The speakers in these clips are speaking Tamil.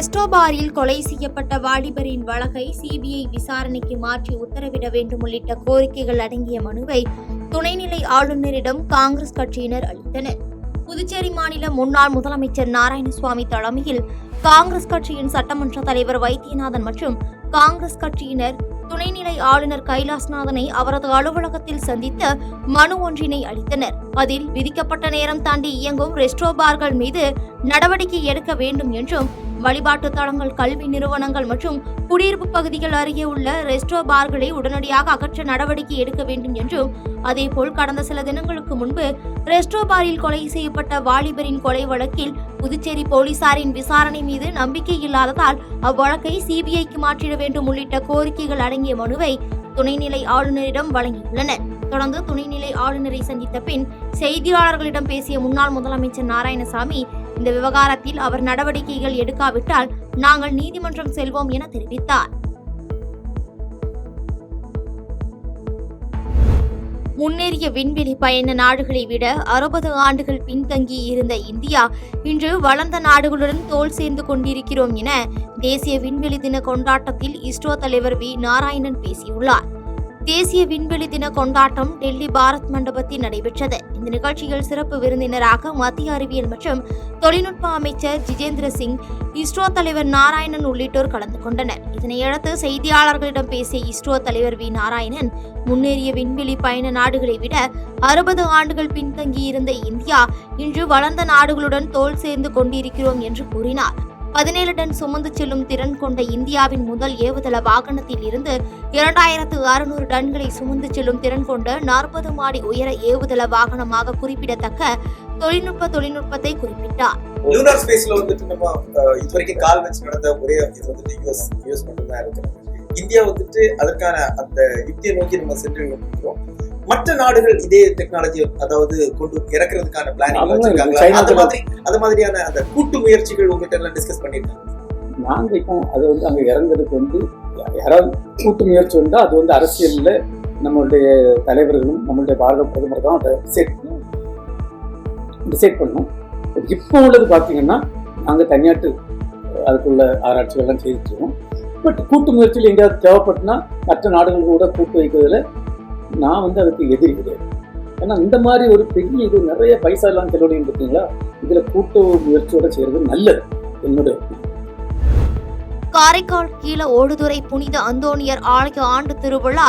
ரெஸ்டோ பாரில் கொலை செய்யப்பட்ட வாலிபரின் வழக்கை சிபிஐ விசாரணைக்கு மாற்றி உத்தரவிட வேண்டும் உள்ளிட்ட கோரிக்கைகள் அடங்கிய மனுவை துணைநிலை ஆளுநரிடம் காங்கிரஸ் கட்சியினர் அளித்தனர். புதுச்சேரி மாநில முன்னாள் முதலமைச்சர் நாராயணசுவாமி தலைமையில் காங்கிரஸ் கட்சியின் சட்டமன்ற தலைவர் வைத்தியநாதன் மற்றும் காங்கிரஸ் கட்சியினர் துணைநிலை ஆளுநர் கைலாஸ்நாதனை அவரது அலுவலகத்தில் சந்தித்து மனு ஒன்றினை அளித்தனர். அதில் விதிக்கப்பட்ட நேரம் தாண்டி இயங்கும் ரெஸ்டோ பார்கள் மீது நடவடிக்கை எடுக்க வேண்டும் என்றும், வழிபாட்டு தலங்கள், கல்வி நிறுவனங்கள் மற்றும் குடியிருப்பு பகுதிகள் அருகே உள்ள ரெஸ்டோ பார்களை உடனடியாக அகற்ற நடவடிக்கை எடுக்க வேண்டும் என்றும், அதேபோல் கடந்த சில தினங்களுக்கு முன்பு ரெஸ்டோ பாரில் கொலை செய்யப்பட்ட வாலிபரின் கொலை வழக்கில் புதுச்சேரி போலீசாரின் விசாரணை மீது நம்பிக்கை இல்லாததால் அவ்வழக்கை சிபிஐக்கு மாற்றிட வேண்டும் உள்ளிட்ட கோரிக்கைகள் அடங்கிய மனுவை துணைநிலை ஆளுநரிடம் வழங்கியுள்ளனர். தொடர்ந்து துணைநிலை ஆளுநரை சந்தித்த பின் செய்தியாளர்களிடம் பேசிய முன்னாள் முதலமைச்சர் நாராயணசாமி, இந்த விவகாரத்தில் அவர் நடவடிக்கைகள் எடுக்காவிட்டால் நாங்கள் நீதிமன்றம் செல்வோம் என தெரிவித்தார். முன்னேறிய விண்வெளி பயண நாடுகளை விட 60 ஆண்டுகள் பின்தங்கி இருந்த இந்தியா இன்று வளர்ந்த நாடுகளுடன் தோள் சேர்ந்து கொண்டிருக்கிறோம் என தேசிய விண்வெளி தின கொண்டாட்டத்தில் இஸ்ரோ தலைவர் வி. நாராயணன் பேசியுள்ளார். தேசிய விண்வெளி தின கொண்டாட்டம் டெல்லி பாரத் மண்டபத்தில் நடைபெற்றது. இந்த நிகழ்ச்சியில் சிறப்பு விருந்தினராக மத்திய அறிவியல் மற்றும் தொழில்நுட்ப அமைச்சர் ஜிதேந்திர சிங், இஸ்ரோ தலைவர் நாராயணன் உள்ளிட்டோர் கலந்து கொண்டனர். இதனையடுத்து செய்தியாளர்களிடம் பேசிய இஸ்ரோ தலைவர் வி. நாராயணன், முன்னேறிய விண்வெளி பயண நாடுகளை விட 60 ஆண்டுகள் பின்தங்கியிருந்த இந்தியா இன்று வளர்ந்த நாடுகளுடன் தோள் சேர்ந்து கொண்டிருக்கிறோம் என்று கூறினார். 17 டன் சுமந்து செல்லும் திறன் கொண்ட இந்தியாவின் முதல் ஏவுதள வாகனத்தில் இருந்து 2600 டன்களை சுமந்து செல்லும் திறன் கொண்ட 40 மாடி உயர ஏவுதள வாகனமாக குறிப்பிடத்தக்க தொழில்நுட்பத்தை குறிப்பிட்டார். லூனார் ஸ்பேஸ்ல வந்துட்டு நம்ம இதுவரைக்கும் கால் வச்சு நடந்த ஒரே இது வந்துட்டு யூஎஸ் மட்டும் தான் இருக்கு. இந்தியா வந்துட்டு அதற்கான அந்த யுக்தியை நோக்கி நம்ம சென்று கொண்டிருக்கிறோம். மற்ற நாடுகள் இதே டெக்னாலஜி அதாவது கொண்டு இறக்குறதுக்கான பிளானிங் வச்சிருக்காங்க. அது மாதிரியான அந்த கூட்டு முயற்சிகள் உங்ககிட்ட எல்லாம் டிஸ்கஸ் பண்ணிருக்காங்க. நாங்க இப்போ அது வந்து அங்க இறங்குறதுக்கு வந்து யாராவது கூட்டு முயற்சி வந்தா அது வந்து அரசியல்ல நம்மளுடைய தலைவர்களும் நம்மளுடைய பாரத பிரதமர் தான் அதை டிசைட் பண்ணணும். இப்போ உள்ளது பார்த்தீங்கன்னா நாங்கள் தனியாட்டு அதுக்குள்ள ஆராய்ச்சிகள்லாம் செய்துட்டு இருக்கோம். பட் கூட்டு முயற்சியில் எங்கேயாவது தேவைப்பட்டுனா மற்ற நாடுகள் கூட கூட்டு வைக்கிறதுல நான் வந்து அதுக்கு எதிரி கிடையாது. ஏன்னா இந்த மாதிரி ஒரு பெரிய இது நிறைய பைசா எல்லாம் செலவழியும் பார்த்தீங்களா, இதுல கூட்டு முயற்சியோட செய்யறது நல்லது என்னுடைய. காரைக்கால் கீழ ஓடுதுறை புனித அந்தோணியர் ஆலய ஆண்டு திருவிழா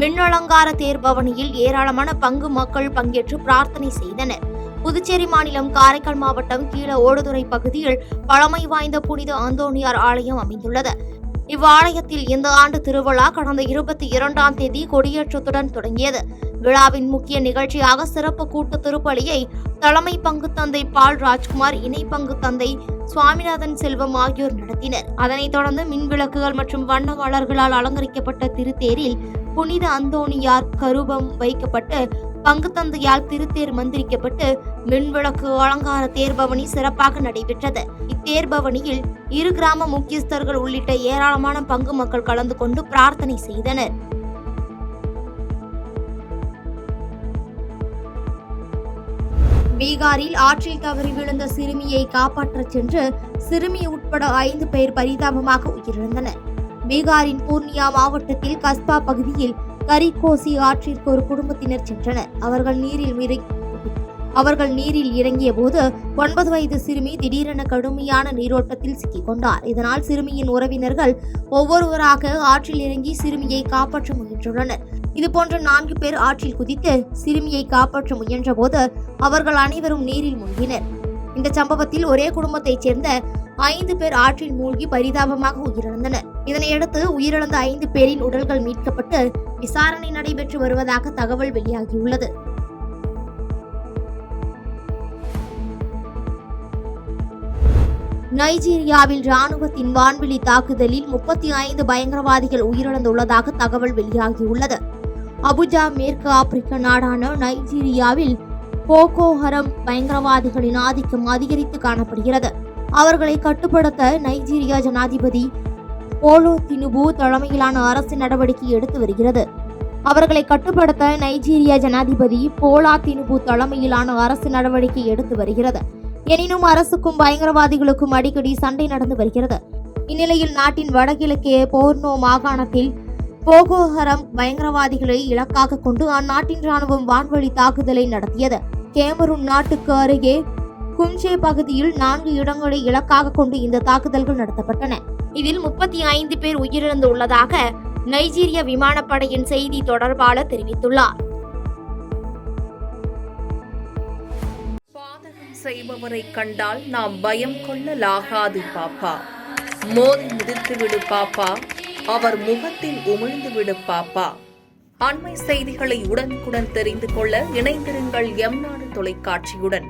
மின்னலங்கார தேர்பவனியில் ஏராளமான பங்கு மக்கள் பங்கேற்று பிரார்த்தனை செய்தனர். புதுச்சேரி மாநிலம் காரைக்கால் மாவட்டம் கீழ ஓடுதுறை பகுதியில் பழமை வாய்ந்த புனித அந்தோணியார் ஆலயம் அமைந்துள்ளது. இவ்வாலயத்தில் இந்த ஆண்டு திருவிழா கடந்த 22ஆம் தேதி கொடியேற்றத்துடன் தொடங்கியது. விழாவின் முக்கிய நிகழ்ச்சியாக சிறப்பு கூட்டு திருப்பலியை தலைமை பங்கு தந்தை பால் ராஜ்குமார், இணை பங்கு தந்தை சுவாமிநாதன் செல்வம் ஆகியோர் நடத்தினர். அதனைத் தொடர்ந்து மின்விளக்குகள் மற்றும் வண்ண மலர்களால் அலங்கரிக்கப்பட்ட திருத்தேரில் புனித அந்தோணியார் கருவம் வைக்கப்பட்டு பங்கு தந்தையால் திருத்தேர் மந்திரிக்கப்பட்டு மின்விளக்கு அலங்கார தேர்பவனி சிறப்பாக நடைபெற்றது. இத்தேர்பவனியில் 2 கிராம முக்கியஸ்தர்கள் உள்ளிட்ட ஏராளமான பங்கு மக்கள் கலந்து கொண்டு பிரார்த்தனை செய்தனர். பீகாரில் ஆற்றில் தவறி விழுந்த சிறுமியை காப்பாற்றச் சென்று சிறுமி உட்பட 5 பேர் பரிதாபமாக உயிரிழந்தனர். பீகாரின் பூர்ணியா மாவட்டத்தில் கஸ்பா பகுதியில் கரிகோசி ஆற்றிற்கு ஒரு குடும்பத்தினர் சென்றனர். அவர்கள் நீரில் இறங்கிய போது 9 வயது சிறுமி திடீரென கடுமையான நீரோட்டத்தில் சிக்கிக் கொண்டார். இதனால் சிறுமியின் உறவினர்கள் ஒவ்வொருவராக ஆற்றில் இறங்கி சிறுமியை காப்பாற்ற முயன்றுள்ளனர். இதுபோன்ற 4 பேர் ஆற்றில் குதித்து சிறுமியை காப்பாற்ற முயன்ற போது அவர்கள் அனைவரும் நீரில் மூழ்கினர். இந்த சம்பவத்தில் ஒரே குடும்பத்தைச் சேர்ந்த 5 பேர் ஆற்றில் மூழ்கி பரிதாபமாக உயிரிழந்தனர். இதனையடுத்து உயிரிழந்த 5 பேரின் உடல்கள் மீட்கப்பட்டு விசாரணை நடைபெற்று வருவதாக தகவல் வெளியாகியுள்ளது. நைஜீரியாவில் ராணுவத்தின் வான்வெளி தாக்குதலில் 35 பயங்கரவாதிகள் உயிரிழந்துள்ளதாக தகவல் வெளியாகியுள்ளது. அபுஜா மேற்கு ஆப்பிரிக்க நாடான நைஜீரியாவில் போகோ ஹரம் பயங்கரவாதிகளின் ஆதிக்கம் அதிகரித்து காணப்படுகிறது. அவர்களை கட்டுப்படுத்த நைஜீரியா ஜனாதிபதி போலோ தினுபு தலைமையிலான அரசு நடவடிக்கை எடுத்து வருகிறது. அவர்களை கட்டுப்படுத்த நைஜீரியா ஜனாதிபதி போலா தினுபு தலைமையிலான அரசு நடவடிக்கை எடுத்து வருகிறது. எனினும் அரசுக்கும் பயங்கரவாதிகளுக்கும் அடிக்கடி சண்டை நடந்து வருகிறது. இந்நிலையில் நாட்டின் வடகிழக்கே போர்னோ மாகாணத்தில் போகோ ஹரம் பயங்கரவாதிகளை இலக்காக கொண்டு அந்நாட்டின் ராணுவம் வான்வழி தாக்குதலை நடத்தியது. கேமரூன் நாட்டுக்கு அருகே கும்சே பகுதியில் 4 இடங்களை இலக்காக கொண்டு இந்த தாக்குதல்கள் நடத்தப்பட்டன. இதில் 35 பேர் உயிரிழந்து உள்ளதாக நைஜீரிய விமானப்படையின் செய்தி தொடர்பாளர் தெரிவித்துள்ளார். பாதகம் செய்பவரை கண்டால் நாம் பயம் கொள்ளலாகாது பாப்பா. மோதி மிதித்து விடு பாப்பா, அவர் முகத்தில் உமிழ்ந்து விடு பாப்பா. அண்மை செய்திகளை உடனுக்குடன் தெரிந்து கொள்ள இணைந்திருங்கள் எம் நாடு தொலைக்காட்சியுடன்.